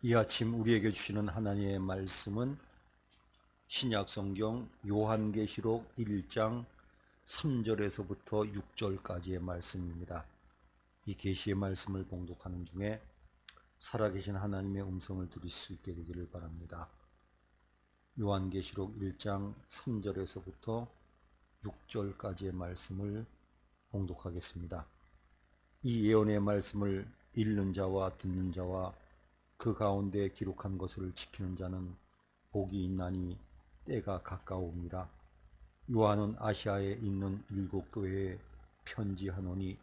이 아침 우리에게 주시는 하나님의 말씀은 신약 성경 요한계시록 1장 3절에서부터 6절까지의 말씀입니다. 이 계시의 말씀을 봉독하는 중에 살아계신 하나님의 음성을 들을 수 있게 되기를 바랍니다. 요한계시록 1장 3절에서부터 6절까지의 말씀을 봉독하겠습니다. 이 예언의 말씀을 읽는 자와 듣는 자와 그 가운데 기록한 것을 지키는 자는 복이 있나니 때가 가까움이라. 요한은 아시아에 있는 7교회에 편지하노니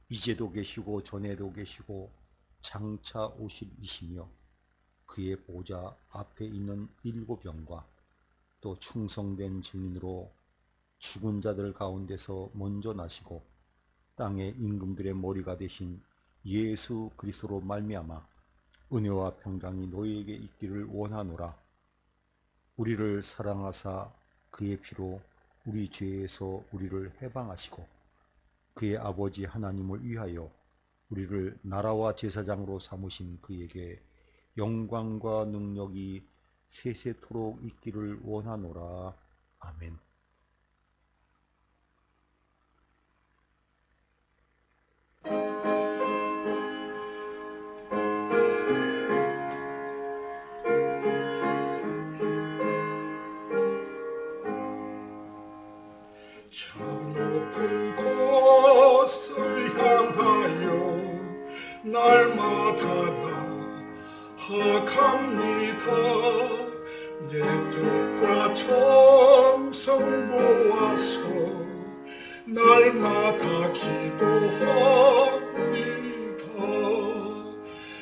이제도 계시고 전에도 계시고 장차 오실 이시며 그의 보좌 앞에 있는 7영과 또 충성된 증인으로 죽은 자들 가운데서 먼저 나시고 땅의 임금들의 머리가 되신 예수 그리스도로 말미암아 은혜와 평강이 너희에게 있기를 원하노라. 우리를 사랑하사 그의 피로 우리 죄에서 우리를 해방하시고 그의 아버지 하나님을 위하여 우리를 나라와 제사장으로 삼으신 그에게 영광과 능력이 세세토록 있기를 원하노라. 아멘. 저 높은 곳을 향하여 날마다 나아갑니다. 내 뜻과 정성 모아서 날마다 기도합니다.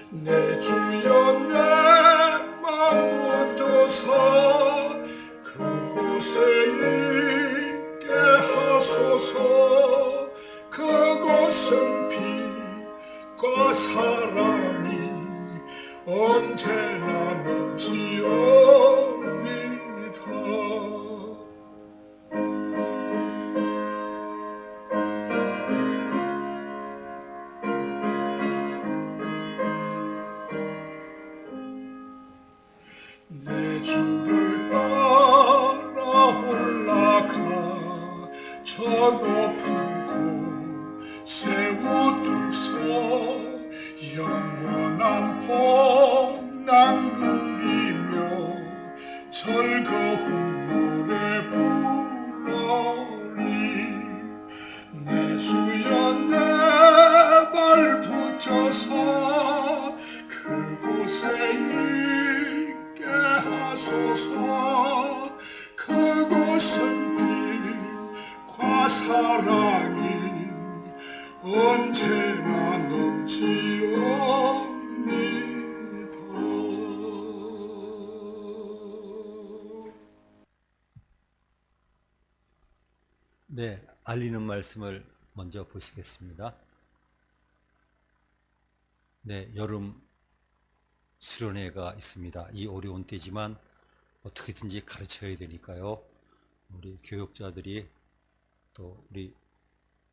내 주여 내 맘 붙드사 그곳에 하소서. 그곳은 빛과 사랑이 언제나 넘치옵니다. 내 주를 따라 올라가 저 높은 곳에 우뚝서 영원한 복락 누리며 즐거운 노래 부르리. 내 주여 내 발 붙여서 그곳에 있게 하소서. 그곳은 빛과 사랑이 언제나 넘치옵니다. 네, 알리는 말씀을 먼저 보시겠습니다. 네, 여름 수련회가 있습니다. 이 어려운 때지만 어떻게든지 가르쳐야 되니까요. 우리 교육자들이 또 우리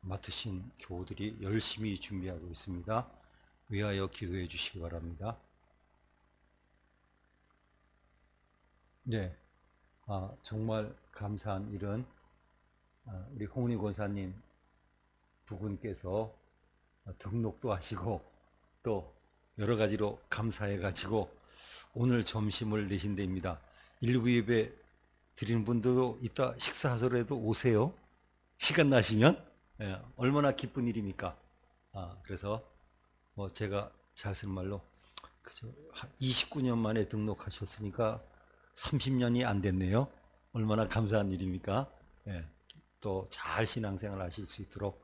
맡으신 교우들이 열심히 준비하고 있습니다. 위하여 기도해 주시기 바랍니다. 네, 정말 감사한 일은 우리 홍은희 권사님 부군께서 등록도 하시고 또 여러 가지로 감사해 가지고 오늘 점심을 내신 데입니다. 일부 예배 드리는 분들도 이따 식사하서라도 오세요. 시간 나시면. 얼마나 기쁜 일입니까? 그래서 제가 잘 쓰는 말로 그저 29년 만에 등록하셨으니까 30년이 안 됐네요. 얼마나 감사한 일입니까? 또 잘 신앙생활 하실 수 있도록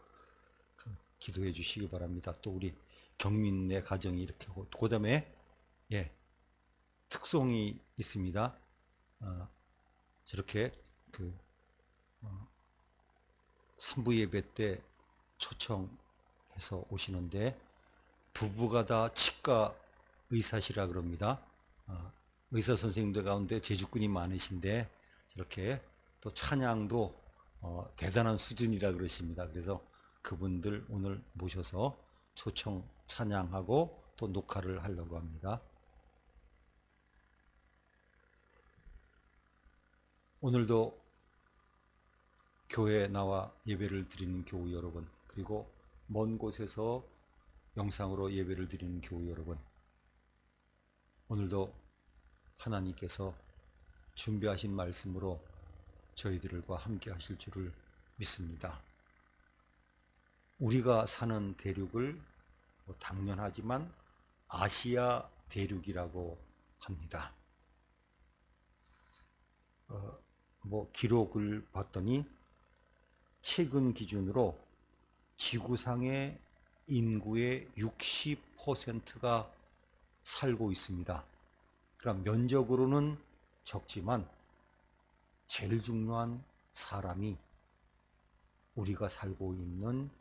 기도해 주시기 바랍니다. 또 우리 경민의 가정이 이렇게 그 다음에 특송이 있습니다. 저렇게 산부 예배 때 초청해서 오시는데 부부가 다 치과 의사시라 그럽니다. 의사 선생님들 가운데 재주꾼이 많으신데 저렇게 또 찬양도 대단한 수준이라 그러십니다. 그래서 그분들 오늘 모셔서 초청 찬양하고 또 녹화를 하려고 합니다. 오늘도 교회에 나와 예배를 드리는 교우 여러분, 그리고 먼 곳에서 영상으로 예배를 드리는 교우 여러분, 오늘도 하나님께서 준비하신 말씀으로 저희들과 함께 하실 줄을 믿습니다. 우리가 사는 대륙을 당연하지만 아시아 대륙이라고 합니다. 기록을 봤더니 최근 기준으로 지구상의 인구의 60%가 살고 있습니다. 그럼 면적으로는 적지만 제일 중요한 사람이 우리가 살고 있는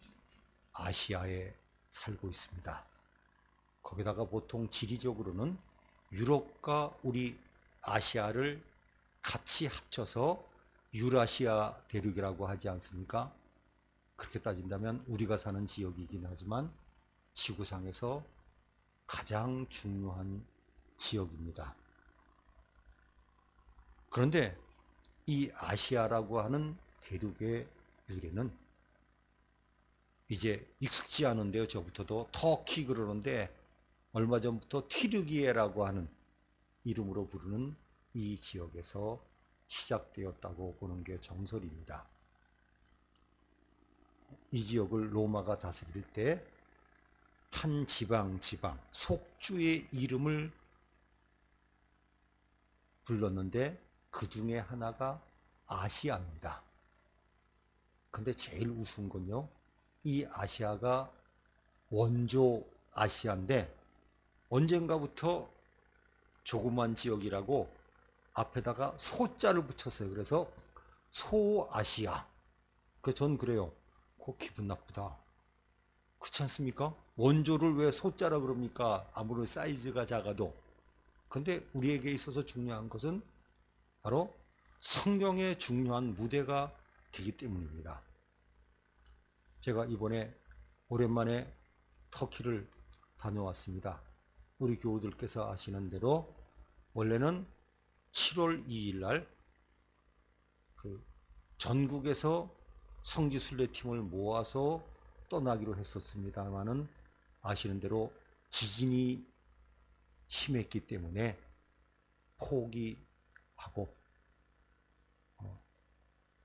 아시아에 살고 있습니다. 거기다가 보통 지리적으로는 유럽과 우리 아시아를 같이 합쳐서 유라시아 대륙이라고 하지 않습니까? 그렇게 따진다면 우리가 사는 지역이긴 하지만 지구상에서 가장 중요한 지역입니다. 그런데 이 아시아라고 하는 대륙의 유래는 이제 익숙지 않은데요. 저부터도 터키 그러는데 얼마 전부터 튀르기예라고 하는 이름으로 부르는 이 지역에서 시작되었다고 보는 게 정설입니다. 이 지역을 로마가 다스릴 때 한 지방 속주의 이름을 불렀는데 그 중에 하나가 아시아입니다. 근데 제일 우스운 건요, 이 아시아가 원조 아시아인데 언젠가부터 조그만 지역이라고 앞에다가 소자를 붙였어요. 그래서 소아시아. 전 그래요. 그거 기분 나쁘다. 그렇지 않습니까? 원조를 왜 소자라 그럽니까? 아무리 사이즈가 작아도. 근데 우리에게 있어서 중요한 것은 바로 성경의 중요한 무대가 되기 때문입니다. 제가 이번에 오랜만에 터키를 다녀왔습니다. 우리 교우들께서 아시는 대로 원래는 7월 2일 날 전국에서 성지순례팀을 모아서 떠나기로 했었습니다만은 아시는 대로 지진이 심했기 때문에 포기하고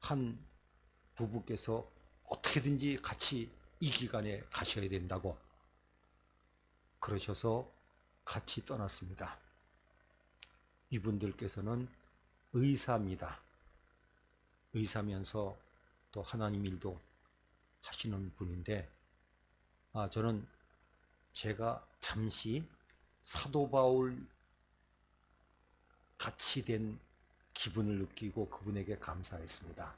한 부부께서 어떻게든지 같이 이 기간에 가셔야 된다고 그러셔서 같이 떠났습니다. 이분들께서는 의사입니다. 의사면서 또 하나님 일도 하시는 분인데, 저는 제가 잠시 사도 바울 같이 된 기분을 느끼고 그분에게 감사했습니다.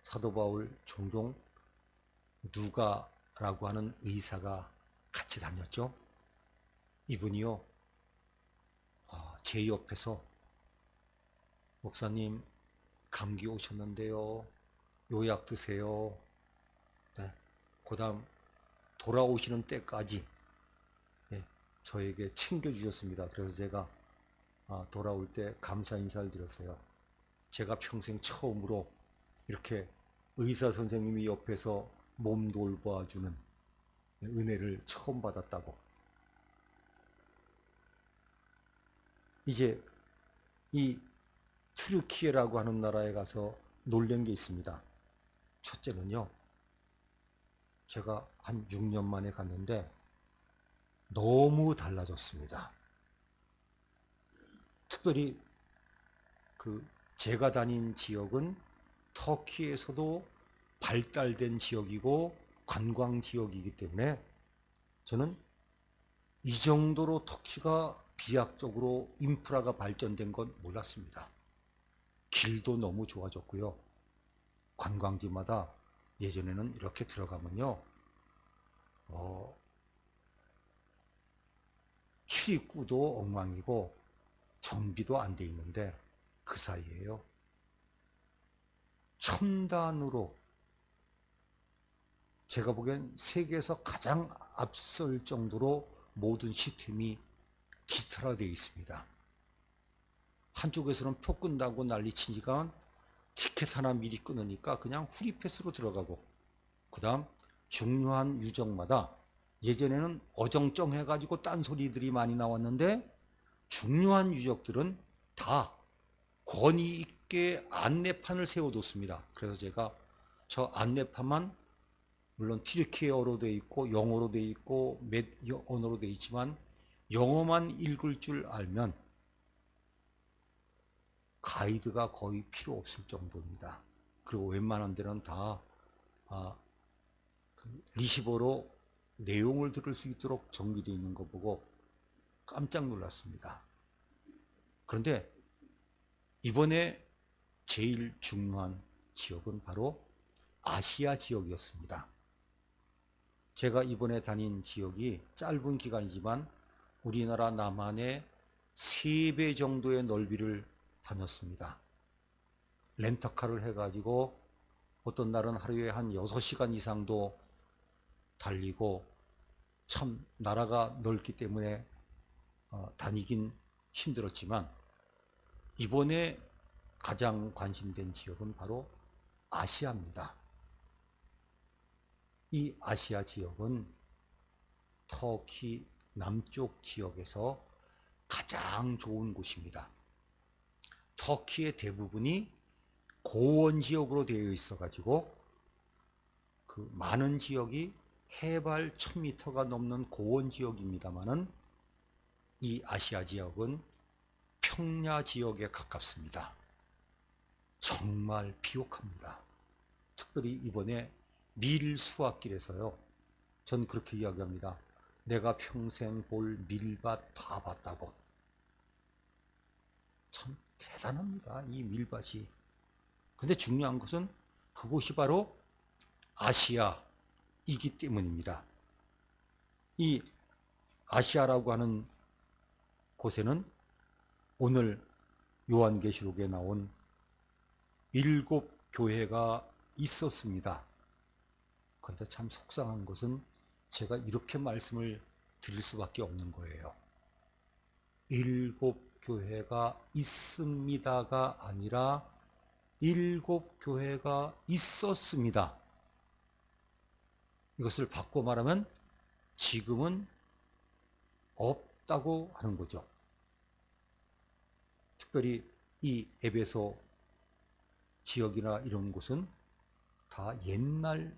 사도 바울 종종 누가라고 하는 의사가 같이 다녔죠. 이분이요, 제 옆에서 목사님 감기 오셨는데요, 요약 드세요. 네. 그 다음 돌아오시는 때까지 저에게 챙겨주셨습니다. 그래서 제가 돌아올 때 감사 인사를 드렸어요. 제가 평생 처음으로 이렇게 의사 선생님이 옆에서 몸 돌봐주는 은혜를 처음 받았다고. 이제 이 튀르키예라고 하는 나라에 가서 놀란 게 있습니다. 첫째는요, 제가 한 6년 만에 갔는데 너무 달라졌습니다. 특별히 제가 다닌 지역은 터키에서도 발달된 지역이고 관광 지역이기 때문에 저는 이 정도로 터키가 비약적으로 인프라가 발전된 건 몰랐습니다. 길도 너무 좋아졌고요. 관광지마다 예전에는 이렇게 들어가면요, 출입구도 엉망이고 정비도 안 돼 있는데 그 사이에요, 첨단으로 제가 보기엔 세계에서 가장 앞설 정도로 모든 시스템이 디지털화되어 있습니다. 한쪽에서는 표 끈다고 난리 치니까 티켓 하나 미리 끊으니까 그냥 후리패스로 들어가고, 그 다음 중요한 유적마다 예전에는 어정쩡 해가지고 딴소리들이 많이 나왔는데, 중요한 유적들은 다 권위 있게 안내판을 세워뒀습니다. 그래서 제가 저 안내판만, 물론 튀르키예어로 돼 있고 영어로 돼 있고 몇 언어로 돼 있지만, 영어만 읽을 줄 알면 가이드가 거의 필요 없을 정도입니다. 그리고 웬만한 데는 다 리시버로 내용을 들을 수 있도록 정비되어 있는 거 보고 깜짝 놀랐습니다. 그런데 이번에 제일 중요한 지역은 바로 아시아 지역이었습니다. 제가 이번에 다닌 지역이 짧은 기간이지만 우리나라 남한의 3배 정도의 넓이를 다녔습니다. 렌터카를 해가지고 어떤 날은 하루에 한 6시간 이상도 달리고, 참 나라가 넓기 때문에 다니긴 힘들었지만, 이번에 가장 관심된 지역은 바로 아시아입니다. 이 아시아 지역은 터키 남쪽 지역에서 가장 좋은 곳입니다. 터키의 대부분이 고원 지역으로 되어 있어 가지고 그 많은 지역이 해발 1000m가 넘는 고원 지역입니다만은, 이 아시아 지역은 평야 지역에 가깝습니다. 정말 비옥합니다. 특별히 이번에 밀 수확길에서요, 전 그렇게 이야기합니다. 내가 평생 볼 밀밭 다 봤다고. 참 대단합니다, 이 밀밭이. 근데 중요한 것은 그곳이 바로 아시아이기 때문입니다. 이 아시아라고 하는 곳에는 오늘 요한계시록에 나온 7교회가 있었습니다. 그런데 참 속상한 것은 제가 이렇게 말씀을 드릴 수밖에 없는 거예요. 7교회가 있습니다가 아니라 7교회가 있었습니다. 이것을 바꿔 말하면 지금은 없다고 하는 거죠. 특별히 이 에베소 지역이나 이런 곳은 다 옛날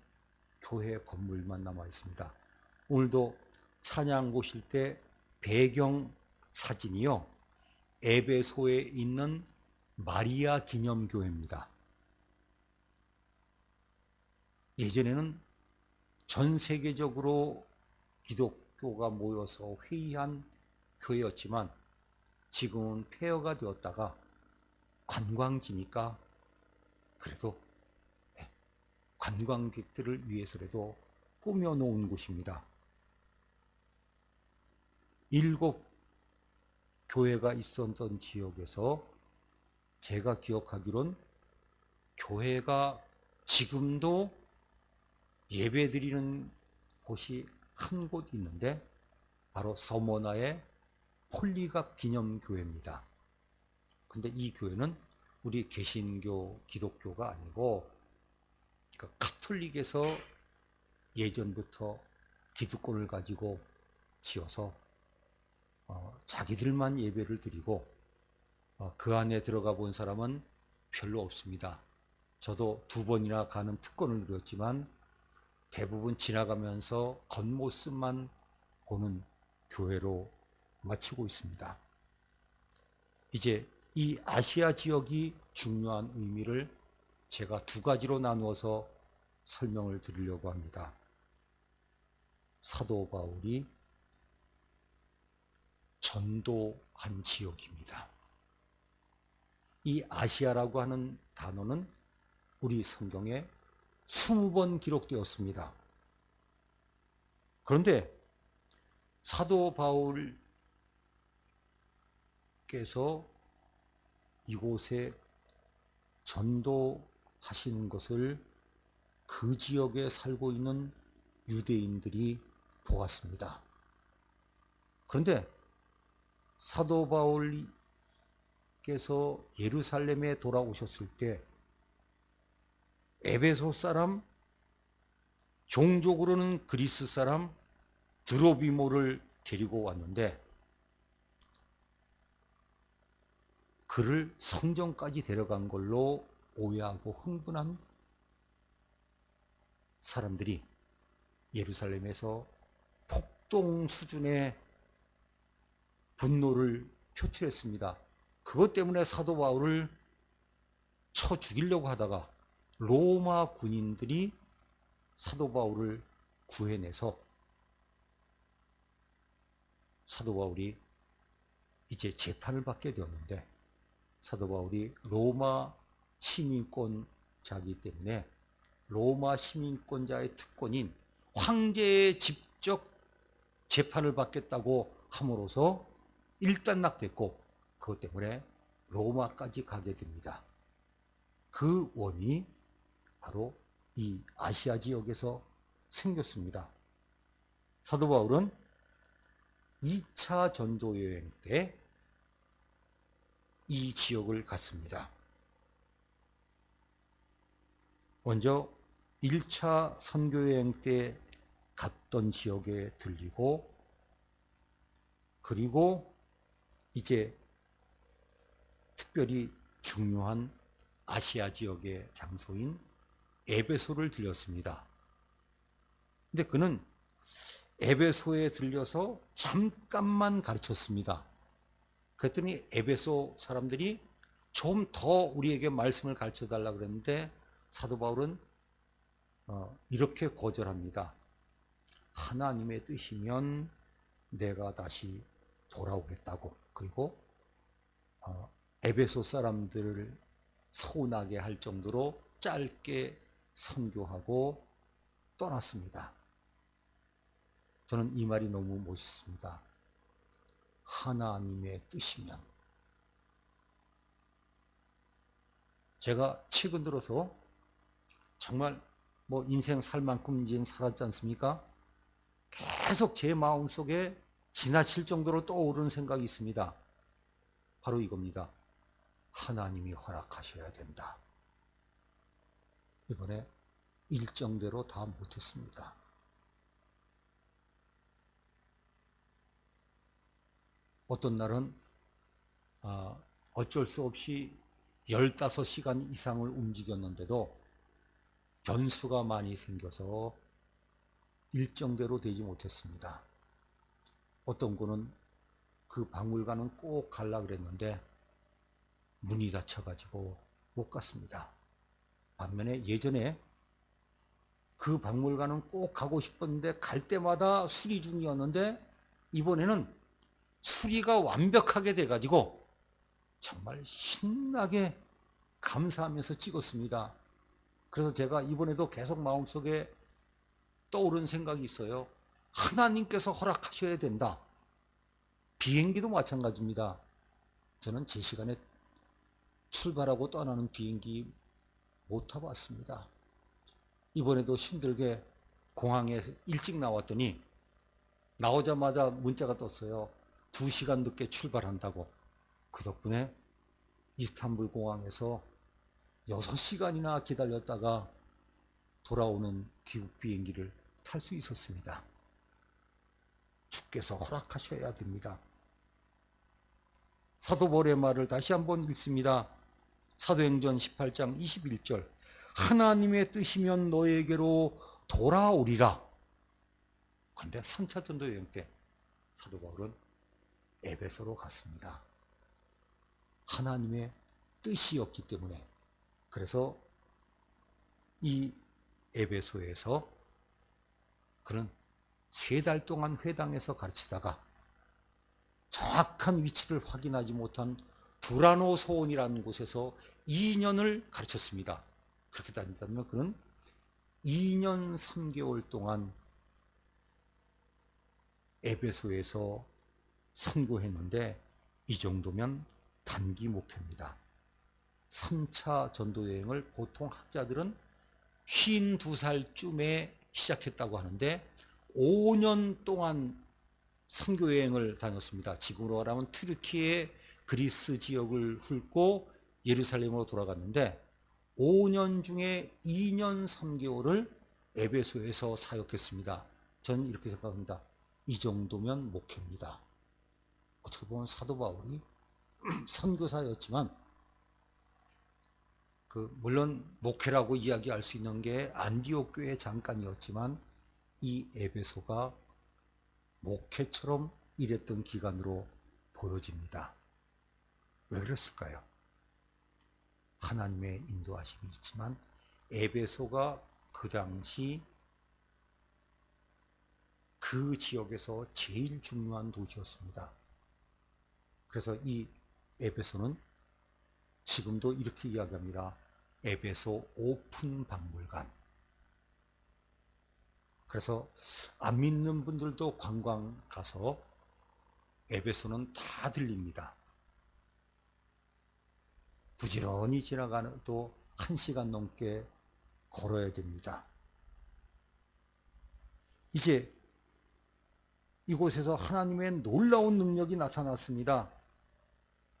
교회 건물만 남아 있습니다. 오늘도 찬양 보실 때 배경 사진이요, 에베소에 있는 마리아 기념교회입니다. 예전에는 전 세계적으로 기독교가 모여서 회의한 교회였지만, 지금은 폐허가 되었다가 관광지니까 그래도 관광객들을 위해서라도 꾸며놓은 곳입니다. 7교회가 있었던 지역에서 제가 기억하기론 교회가 지금도 예배드리는 곳이 한 곳 있는데, 바로 서머나의 폴리갑 기념교회입니다. 근데 이 교회는 우리 개신교 기독교가 아니고, 그러니까 카톨릭에서 예전부터 기득권을 가지고 지어서 자기들만 예배를 드리고, 그 안에 들어가 본 사람은 별로 없습니다. 저도 2번이나 가는 특권을 누렸지만 대부분 지나가면서 겉모습만 보는 교회로 마치고 있습니다. 이제 이 아시아 지역이 중요한 의미를 제가 2가지로 나누어서 설명을 드리려고 합니다. 사도 바울이 전도한 지역입니다. 이 아시아라고 하는 단어는 우리 성경에 20번 기록되었습니다. 그런데 사도 바울께서 이곳에 전도하시는 것을 그 지역에 살고 있는 유대인들이 보았습니다. 그런데 사도 바울께서 예루살렘에 돌아오셨을 때 에베소 사람, 종족으로는 그리스 사람 드로비모를 데리고 왔는데 그를 성전까지 데려간 걸로 오해하고 흥분한 사람들이 예루살렘에서 폭동 수준의 분노를 표출했습니다. 그것 때문에 사도 바울을 쳐 죽이려고 하다가 로마 군인들이 사도 바울을 구해내서 사도 바울이 이제 재판을 받게 되었는데 사도 바울이 로마 시민권자이기 때문에 로마 시민권자의 특권인 황제의 직접 재판을 받겠다고 함으로써 일단락됐고 그것 때문에 로마까지 가게 됩니다. 그 원인이 바로 이 아시아 지역에서 생겼습니다. 사도 바울은 2차 전도 여행 때 이 지역을 갔습니다. 먼저 1차 선교 여행 때 갔던 지역에 들리고 그리고 이제 특별히 중요한 아시아 지역의 장소인 에베소를 들렸습니다. 근데 그는 에베소에 들려서 잠깐만 가르쳤습니다. 그랬더니 에베소 사람들이 좀 더 우리에게 말씀을 가르쳐 달라고 그랬는데 사도 바울은 이렇게 거절합니다. 하나님의 뜻이면 내가 다시 돌아오겠다고. 그리고 에베소 사람들을 서운하게 할 정도로 짧게 선교하고 떠났습니다. 저는 이 말이 너무 멋있습니다. 하나님의 뜻이면. 제가 최근 들어서 정말 인생 살 만큼 이제 살았지 않습니까? 계속 제 마음속에 지나칠 정도로 떠오르는 생각이 있습니다. 바로 이겁니다. 하나님이 허락하셔야 된다. 이번에 일정대로 다 못했습니다. 어떤 날은 어쩔 수 없이 15시간 이상을 움직였는데도 변수가 많이 생겨서 일정대로 되지 못했습니다. 어떤 분은 그 박물관은 꼭 가려고 그랬는데 문이 닫혀가지고 못 갔습니다. 반면에 예전에 그 박물관은 꼭 가고 싶었는데 갈 때마다 수리 중이었는데 이번에는 수리가 완벽하게 돼가지고 정말 신나게 감사하면서 찍었습니다. 그래서 제가 이번에도 계속 마음속에 떠오른 생각이 있어요. 하나님께서 허락하셔야 된다. 비행기도 마찬가지입니다. 저는 제 시간에 출발하고 떠나는 비행기 못 타봤습니다. 이번에도 힘들게 공항에 일찍 나왔더니 나오자마자 문자가 떴어요. 2시간 늦게 출발한다고. 그 덕분에 이스탄불 공항에서 6시간이나 기다렸다가 돌아오는 귀국 비행기를 탈 수 있었습니다. 주께서 허락하셔야 됩니다. 사도 바울의 말을 다시 한번 읽습니다. 사도행전 18장 21절. 하나님의 뜻이면 너에게로 돌아오리라. 그런데 3차 전도 여행 때 사도 바울은 에베소로 갔습니다. 하나님의 뜻이었기 때문에. 그래서 이 에베소에서 그는 3달 동안 회당에서 가르치다가 정확한 위치를 확인하지 못한 두라노 소원이라는 곳에서 2년을 가르쳤습니다. 그렇게 다닌다면 그는 2년 3개월 동안 에베소에서 선교했는데 이 정도면 단기 목회입니다. 3차 전도 여행을 보통 학자들은 52살쯤에 시작했다고 하는데 5년 동안 선교 여행을 다녔습니다. 지금으로 말하면 튀르키예 그리스 지역을 훑고 예루살렘으로 돌아갔는데 5년 중에 2년 3개월을 에베소에서 사역했습니다. 저는 이렇게 생각합니다. 이 정도면 목회입니다. 어떻게 보면 사도 바울이 선교사였지만 물론 목회라고 이야기할 수 있는 게 안디옥 교회 잠깐이었지만 이 에베소가 목회처럼 일했던 기간으로 보여집니다. 왜 그랬을까요? 하나님의 인도하심이 있지만 에베소가 그 당시 그 지역에서 제일 중요한 도시였습니다. 그래서 이 에베소는 지금도 이렇게 이야기합니다. 에베소 오픈 박물관. 그래서 안 믿는 분들도 관광 가서 에베소는 다 들립니다. 부지런히 지나가도 1시간 넘게 걸어야 됩니다. 이제 이곳에서 하나님의 놀라운 능력이 나타났습니다.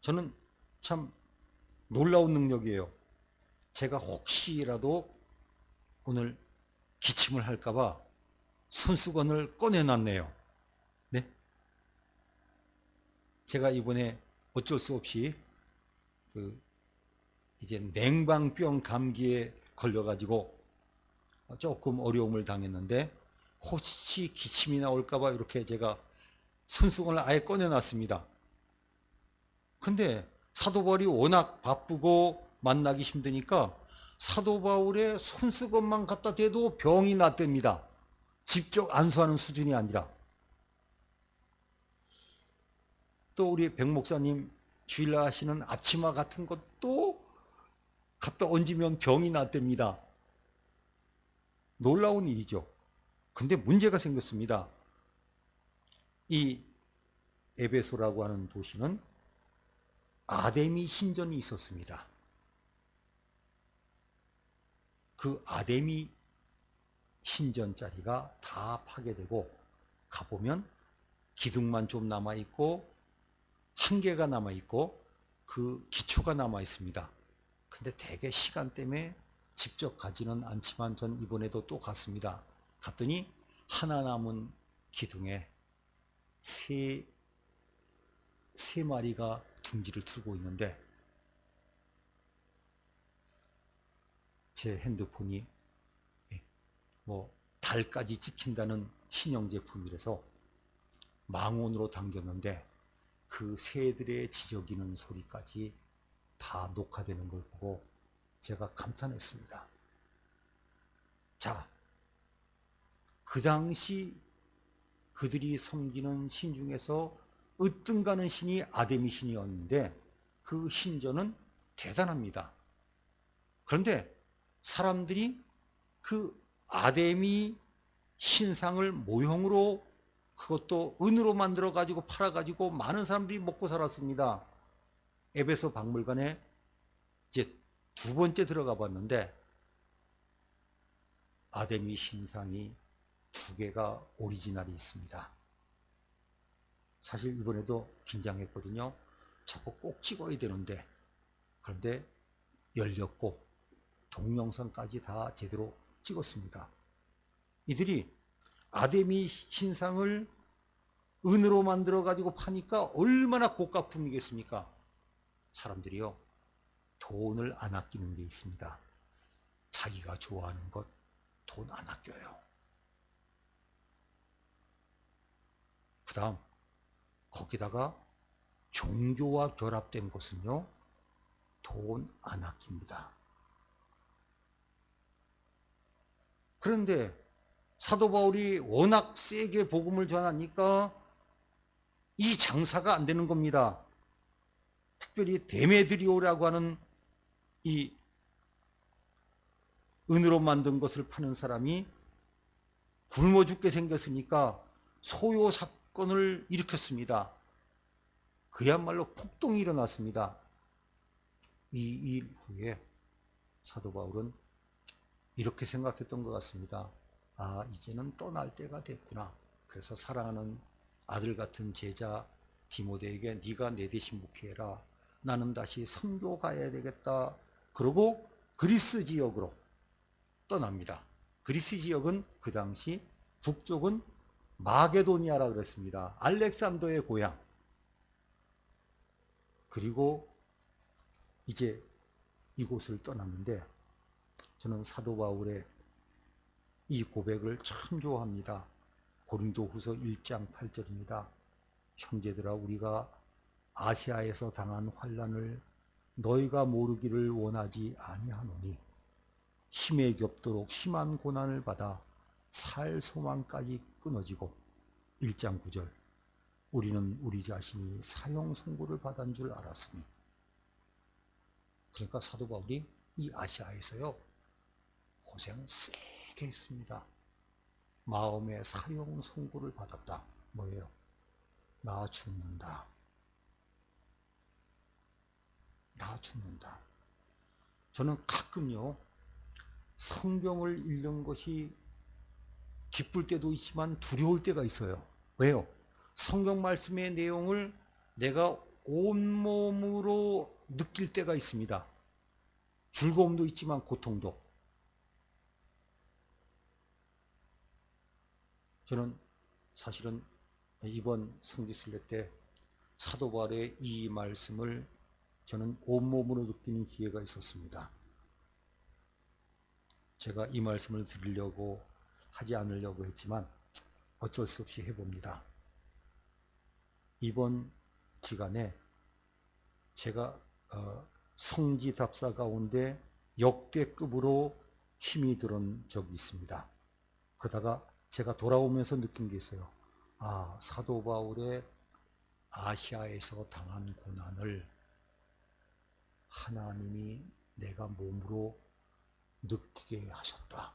저는 참 놀라운 능력이에요. 제가 혹시라도 오늘 기침을 할까봐 손수건을 꺼내놨네요. 네? 제가 이번에 어쩔 수 없이 이제 냉방병 감기에 걸려가지고 조금 어려움을 당했는데 혹시 기침이 나올까봐 이렇게 제가 손수건을 아예 꺼내놨습니다. 근데 사도 바울이 워낙 바쁘고 만나기 힘드니까 사도 바울의 손수건만 갖다 대도 병이 났답니다. 직접 안수하는 수준이 아니라. 또 우리 백 목사님 주일날 하시는 앞치마 같은 것도 갖다 얹으면 병이 났답니다. 놀라운 일이죠. 근데 문제가 생겼습니다. 이 에베소라고 하는 도시는 아데미 신전이 있었습니다. 그 아데미 신전 자리가 다 파괴되고 가보면 기둥만 좀 남아있고 한 개가 남아있고 그 기초가 남아있습니다. 근데 대개 시간 때문에 직접 가지는 않지만 전 이번에도 또 갔습니다. 갔더니 하나 남은 기둥에 세 마리가 둥지를 틀고 있는데 제 핸드폰이 달까지 찍힌다는 신형 제품이라서 망원으로 당겼는데 그 새들의 지저귀는 소리까지 다 녹화되는 걸 보고 제가 감탄했습니다. 자, 그 당시 그들이 섬기는 신 중에서 으뜸가는 신이 아데미 신이었는데 그 신전은 대단합니다. 그런데 사람들이 그 아데미 신상을 모형으로 그것도 은으로 만들어 가지고 팔아 가지고 많은 사람들이 먹고 살았습니다. 에베소 박물관에 이제 2번째 들어가 봤는데 아데미 신상이 2개가 오리지널이 있습니다. 사실 이번에도 긴장했거든요. 저거 꼭 찍어야 되는데 그런데 열렸고 동영상까지 다 제대로 찍었습니다. 이들이 아데미 신상을 은으로 만들어 가지고 파니까 얼마나 고가품이겠습니까? 사람들이요, 돈을 안 아끼는 게 있습니다. 자기가 좋아하는 것 돈 안 아껴요. 그 다음 거기다가 종교와 결합된 것은요, 돈 안 아낍니다. 그런데 사도 바울이 워낙 세게 복음을 전하니까 이 장사가 안 되는 겁니다. 특별히 데메드리오라고 하는 이 은으로 만든 것을 파는 사람이 굶어 죽게 생겼으니까 소요 사건을 일으켰습니다. 그야말로 폭동이 일어났습니다. 이 일 후에 사도 바울은 이렇게 생각했던 것 같습니다. 아, 이제는 떠날 때가 됐구나. 그래서 사랑하는 아들 같은 제자 디모데에게 네가 내 대신 목회해라. 나는 다시 선교 가야 되겠다. 그러고 그리스 지역으로 떠납니다. 그리스 지역은 그 당시 북쪽은 마게도니아라 그랬습니다. 알렉산더의 고향. 그리고 이제 이곳을 떠났는데 저는 사도 바울의 이 고백을 참 좋아합니다. 고린도후서 1장 8절입니다. 형제들아, 우리가 아시아에서 당한 환난을 너희가 모르기를 원하지 아니하노니 힘에 겹도록 심한 고난을 받아 살 소망까지 끊어지고 1장 9절 우리는 우리 자신이 사형 선고를 받은 줄 알았으니. 그러니까 사도 바울이 이 아시아에서요 고생 세게 했습니다. 마음의 사형 선고를 받았다. 뭐예요? 나 죽는다. 나 죽는다. 저는 가끔요 성경을 읽는 것이 기쁠 때도 있지만 두려울 때가 있어요. 왜요? 성경 말씀의 내용을 내가 온몸으로 느낄 때가 있습니다. 즐거움도 있지만 고통도. 저는 사실은 이번 성지순례 때 사도 바울의 이 말씀을 저는 온몸으로 느끼는 기회가 있었습니다. 제가 이 말씀을 드리려고 하지 않으려고 했지만 어쩔 수 없이 해봅니다. 이번 기간에 제가 성지답사 가운데 역대급으로 힘이 들은 적이 있습니다. 그러다가 제가 돌아오면서 느낀 게 있어요. 아, 사도 바울의 아시아에서 당한 고난을 하나님이 내가 몸으로 느끼게 하셨다.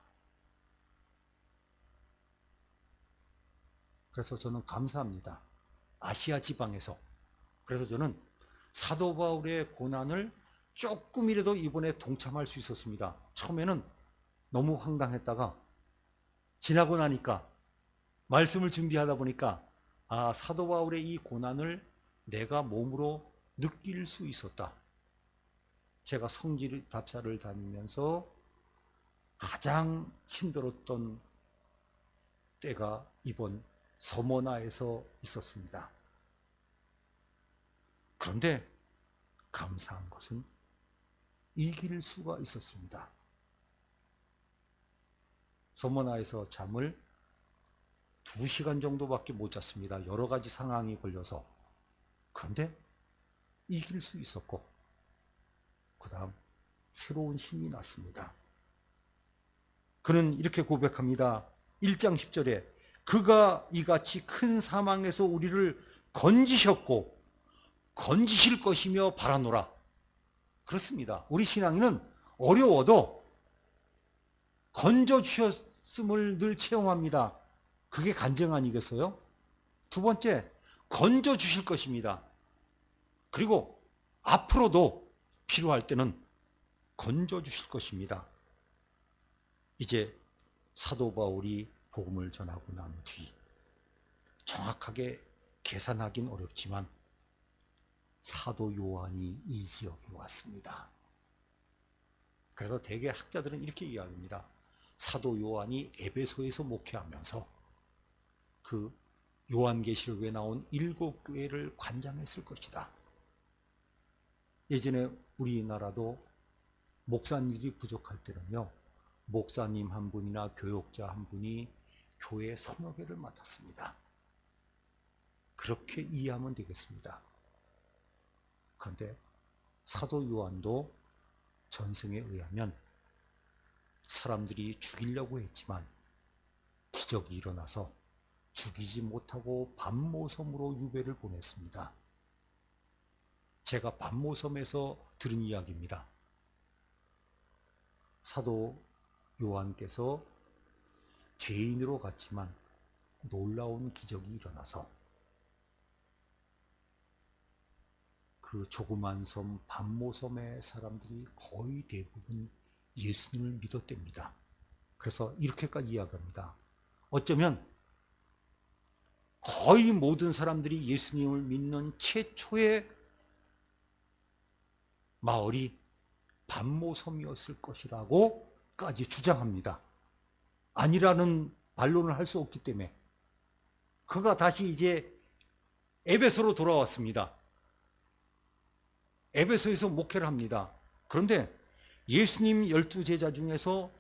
그래서 저는 감사합니다. 아시아 지방에서. 그래서 저는 사도 바울의 고난을 조금이라도 이번에 동참할 수 있었습니다. 처음에는 너무 황당했다가 지나고 나니까 말씀을 준비하다 보니까 아, 사도 바울의 이 고난을 내가 몸으로 느낄 수 있었다. 제가 성지 답사를 다니면서 가장 힘들었던 때가 이번 서머나에서 있었습니다. 그런데 감사한 것은 이길 수가 있었습니다. 서머나에서 잠을 2시간 정도밖에 못 잤습니다. 여러 가지 상황이 걸려서. 그런데 이길 수 있었고 그 다음 새로운 힘이 났습니다. 그는 이렇게 고백합니다. 1장 10절에 그가 이같이 큰 사망에서 우리를 건지셨고 건지실 것이며 바라노라. 그렇습니다. 우리 신앙인은 어려워도 건져주셨음을 늘 체험합니다. 그게 간증 아니겠어요? 두 번째, 건져주실 것입니다. 그리고 앞으로도 필요할 때는 건져주실 것입니다. 이제 사도 바울이 복음을 전하고 난 뒤 정확하게 계산하긴 어렵지만 사도 요한이 이 지역에 왔습니다. 그래서 대개 학자들은 이렇게 이야기합니다. 사도 요한이 에베소에서 목회하면서 그 요한계시록에 나온 7교회를 관장했을 것이다. 예전에 우리나라도 목사님들이 부족할 때는요, 목사님 한 분이나 교역자 한 분이 교회 서너 개를 맡았습니다. 그렇게 이해하면 되겠습니다. 그런데 사도 요한도 전승에 의하면 사람들이 죽이려고 했지만 기적이 일어나서 죽이지 못하고 밤모섬으로 유배를 보냈습니다. 제가 밤모섬에서 들은 이야기입니다. 사도 요한께서 죄인으로 갔지만 놀라운 기적이 일어나서 그 조그만 섬 밤모섬의 사람들이 거의 대부분 예수님을 믿었답니다. 그래서 이렇게까지 이야기합니다. 어쩌면 거의 모든 사람들이 예수님을 믿는 최초의 마을이 반모섬이었을 것이라고까지 주장합니다. 아니라는 반론을 할 수 없기 때문에 그가 다시 이제 에베소로 돌아왔습니다. 에베소에서 목회를 합니다. 그런데 예수님 12제자 중에서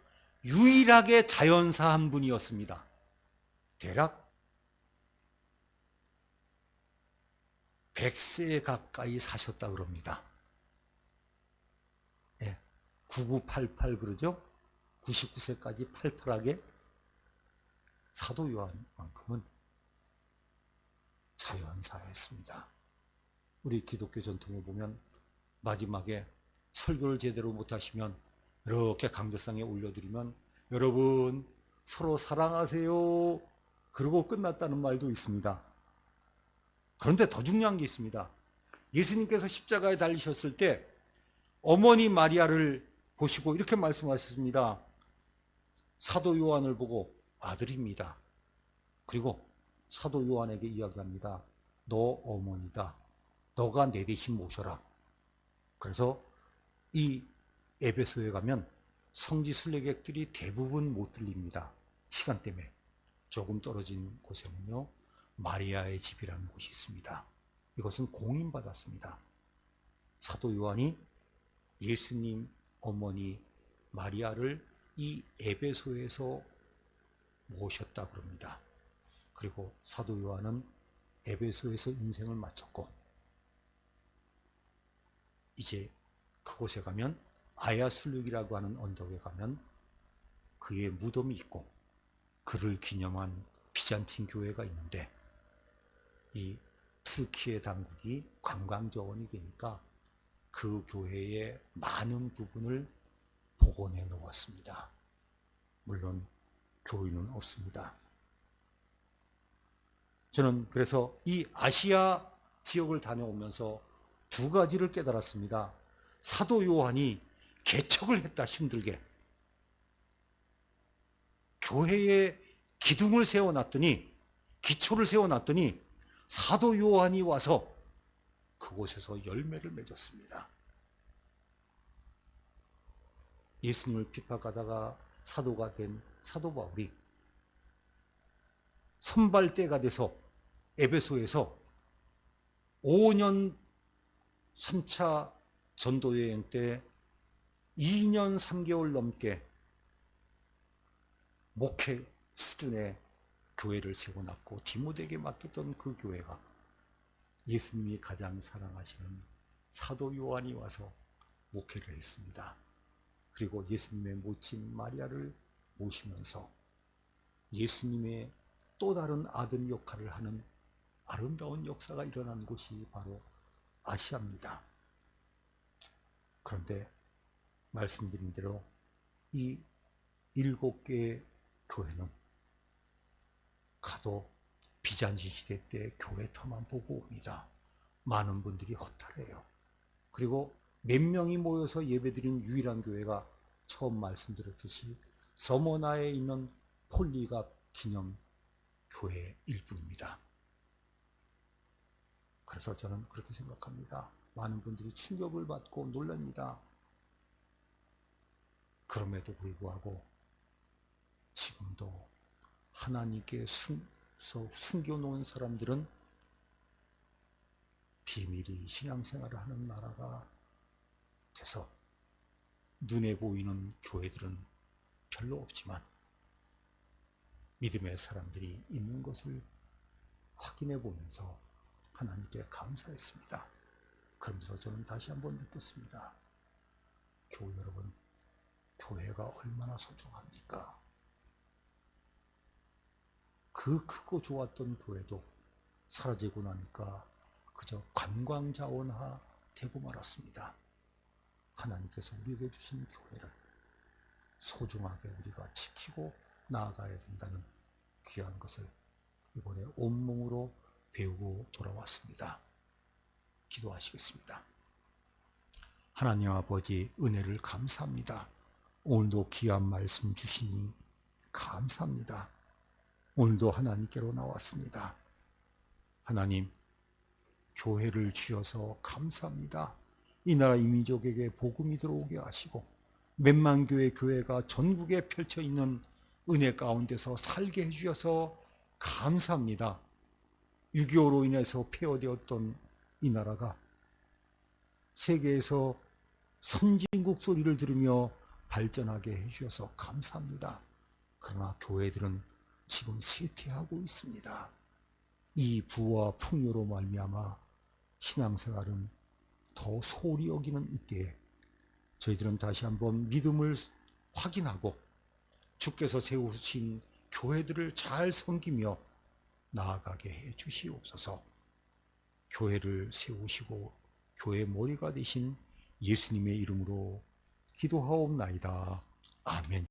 유일하게 자연사 한 분이었습니다. 대략 100세 가까이 사셨다 그럽니다. 9988 그러죠? 99세까지 팔팔하게. 사도 요한만큼은 자연사였습니다. 우리 기독교 전통에 보면 마지막에 설교를 제대로 못하시면 이렇게 강대상에 올려드리면 여러분 서로 사랑하세요 그러고 끝났다는 말도 있습니다. 그런데 더 중요한 게 있습니다. 예수님께서 십자가에 달리셨을 때 어머니 마리아를 보시고 이렇게 말씀하셨습니다. 사도 요한을 보고 아들입니다. 그리고 사도 요한에게 이야기합니다. 너 어머니다. 너가 내 대신 모셔라. 그래서 이 에베소에 가면 성지 순례객들이 대부분 못 들립니다. 시간 때문에. 조금 떨어진 곳에는요, 마리아의 집이라는 곳이 있습니다. 이것은 공인받았습니다. 사도 요한이 예수님 어머니 마리아를 이 에베소에서 모셨다 그럽니다. 그리고 사도 요한은 에베소에서 인생을 마쳤고 이제 그곳에 가면 아야술룩이라고 하는 언덕에 가면 그의 무덤이 있고 그를 기념한 비잔틴 교회가 있는데 이 투르키의 당국이 관광자원이 되니까 그 교회의 많은 부분을 복원해 놓았습니다. 물론 교인은 없습니다. 저는 그래서 이 아시아 지역을 다녀오면서 두 가지를 깨달았습니다. 사도 요한이 개척을 했다, 힘들게. 교회에 기둥을 세워놨더니, 기초를 세워놨더니 사도 요한이 와서 그곳에서 열매를 맺었습니다. 예수님을 핍박하다가 사도가 된 사도 바울이 선발대가 돼서 에베소에서 5년 3차 전도여행 때 2년 3개월 넘게 목회 수준의 교회를 세워놨고 디모데에게 맡겼던 그 교회가 예수님이 가장 사랑하시는 사도 요한이 와서 목회를 했습니다. 그리고 예수님의 모친 마리아를 모시면서 예수님의 또 다른 아들 역할을 하는 아름다운 역사가 일어난 곳이 바로 아시아입니다. 그런데 말씀드린 대로 이 7개의 교회는 가도 비잔틴 시대 때 교회터만 보고 옵니다. 많은 분들이 허탈해요. 그리고 몇 명이 모여서 예배드린 유일한 교회가 처음 말씀드렸듯이 서머나에 있는 폴리갑 기념 교회일 뿐입니다. 그래서 저는 그렇게 생각합니다. 많은 분들이 충격을 받고 놀랍니다. 그럼에도 불구하고 지금도 하나님께 숨겨놓은 사람들은 비밀이 신앙생활을 하는 나라가 돼서 눈에 보이는 교회들은 별로 없지만 믿음의 사람들이 있는 것을 확인해 보면서 하나님께 감사했습니다. 그러면서 저는 다시 한번 느꼈습니다. 교회 여러분, 교회가 얼마나 소중합니까? 그 크고 좋았던 교회도 사라지고 나니까 그저 관광자원화 되고 말았습니다. 하나님께서 우리에게 주신 교회를 소중하게 우리가 지키고 나아가야 된다는 귀한 것을 이번에 온몸으로 배우고 돌아왔습니다. 기도하시겠습니다. 하나님 아버지, 은혜를 감사합니다. 오늘도 귀한 말씀 주시니 감사합니다. 오늘도 하나님께로 나왔습니다. 하나님, 교회를 주셔서 감사합니다. 이 나라 이민족에게 복음이 들어오게 하시고 몇만 교회 교회가 전국에 펼쳐 있는 은혜 가운데서 살게 해주셔서 감사합니다. 6.25로 인해서 폐허되었던 이 나라가 세계에서 선진국 소리를 들으며 발전하게 해주셔서 감사합니다. 그러나 교회들은 지금 쇠퇴하고 있습니다. 이 부와 풍요로 말미암아 신앙생활은 더 소홀히 여기는 이때에 저희들은 다시 한번 믿음을 확인하고 주께서 세우신 교회들을 잘 섬기며 나아가게 해 주시옵소서. 교회를 세우시고 교회 머리가 되신 예수님의 이름으로 기도하옵나이다. 아멘.